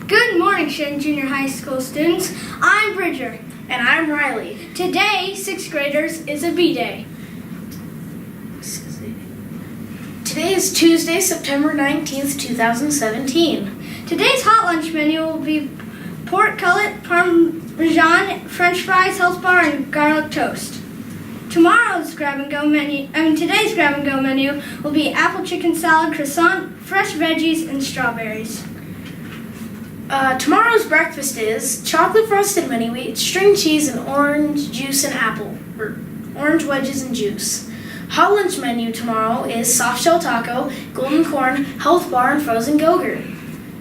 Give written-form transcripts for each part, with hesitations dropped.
Good morning, Shannon Junior High School students. I'm Bridger. And I'm Riley. Today, 6th graders, is a B-Day. Today is Tuesday, September 19th, 2017. Today's hot lunch menu will be pork cutlet, parmesan, french fries, health bar, and garlic toast. Today's grab-and-go menu will be apple chicken salad, croissant, fresh veggies, and strawberries. Tomorrow's breakfast is chocolate frosted mini wheat, string cheese, and orange juice and apple, or orange wedges and juice. Hot lunch menu tomorrow is soft shell taco, golden corn, health bar, and frozen Go-Gurt.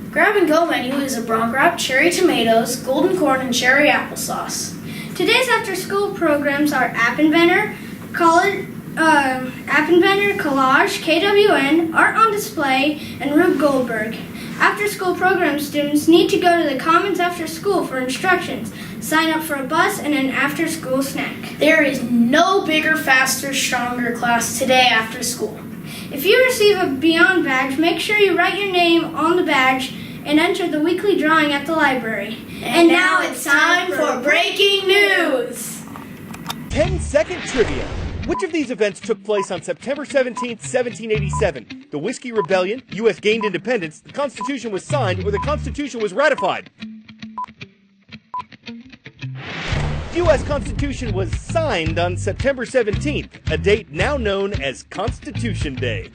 Grab and go menu is a brown wrap, cherry tomatoes, golden corn, and cherry applesauce. Today's after-school programs are App Inventor, Collage, KWN, Art on Display, and Rube Goldberg. After-school program students need to go to the Commons after school for instructions, sign up for a bus, and an after-school snack. There is no bigger, faster, stronger class today after school. If you receive a Beyond badge, make sure you write your name on the badge and enter the weekly drawing at the library. And now it's time for breaking news! 10-second trivia. Which of these events took place on September 17th, 1787? The Whiskey Rebellion, U.S. gained independence, the Constitution was signed, or the Constitution was ratified? The U.S. Constitution was signed on September 17th, a date now known as Constitution Day.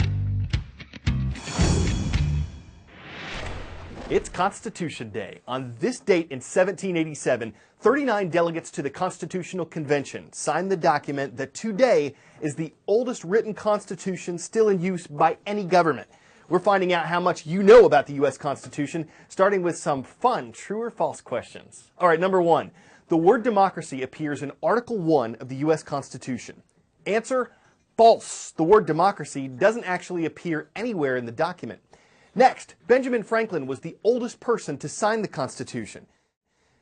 It's Constitution Day. On this date in 1787, 39 delegates to the Constitutional Convention signed the document that today is the oldest written constitution still in use by any government. We're finding out how much you know about the U.S. Constitution, starting with some fun true or false questions. All right, number one. The word democracy appears in Article 1 of the U.S. Constitution. Answer, false. The word democracy doesn't actually appear anywhere in the document. Next, Benjamin Franklin was the oldest person to sign the Constitution.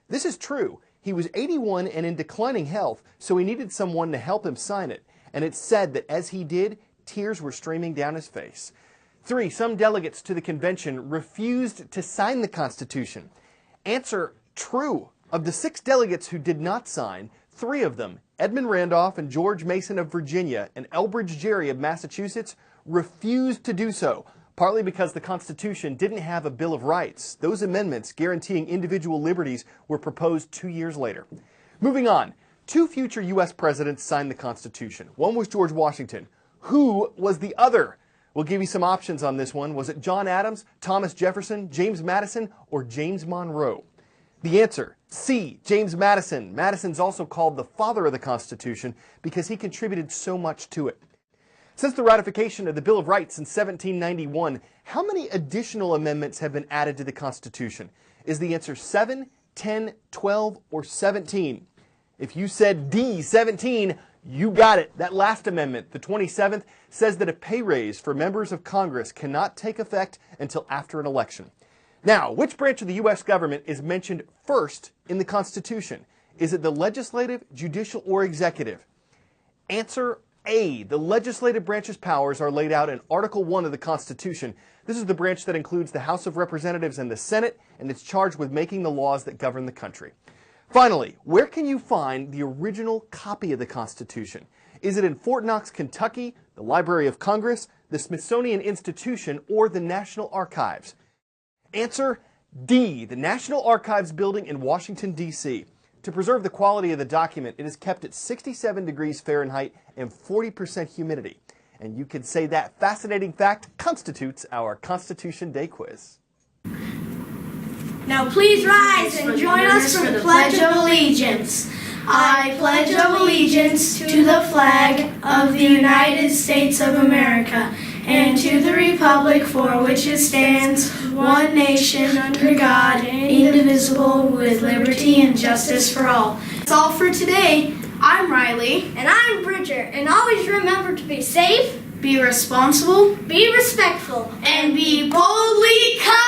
This is true. He was 81 and in declining health, so he needed someone to help him sign it. And it's said that as he did, tears were streaming down his face. 3, some delegates to the convention refused to sign the Constitution. Answer, true. Of the 6 delegates who did not sign, 3 of them, Edmund Randolph and George Mason of Virginia and Elbridge Gerry of Massachusetts, refused to do so, partly because the Constitution didn't have a Bill of Rights. Those amendments guaranteeing individual liberties were proposed 2 years later. Moving on, 2 future U.S. presidents signed the Constitution. One was George Washington. Who was the other? We'll give you some options on this one. Was it John Adams, Thomas Jefferson, James Madison, or James Monroe? The answer, C, James Madison. Madison's also called the father of the Constitution because he contributed so much to it. Since the ratification of the Bill of Rights in 1791, how many additional amendments have been added to the Constitution? Is the answer 7, 10, 12, or 17? If you said D, 17, you got it. That last amendment, the 27th, says that a pay raise for members of Congress cannot take effect until after an election. Now, which branch of the U.S. government is mentioned first in the Constitution? Is it the legislative, judicial, or executive? Answer A. The legislative branch's powers are laid out in Article 1 of the Constitution. This is the branch that includes the House of Representatives and the Senate, and it's charged with making the laws that govern the country. Finally, where can you find the original copy of the Constitution? Is it in Fort Knox, Kentucky, the Library of Congress, the Smithsonian Institution, or the National Archives? Answer D. The National Archives building in Washington, D.C. To preserve the quality of the document, it is kept at 67 degrees Fahrenheit and 40% humidity. And you could say that fascinating fact constitutes our Constitution Day quiz. Now please rise and join us for the Pledge of Allegiance. I pledge allegiance to the flag of the United States of America and to the republic for which it stands, one nation under God, indivisible, with liberty and justice for all. That's all for today. I'm Riley. And I'm Bridger. And always remember to be safe, Be responsible, be respectful, and be boldly kind.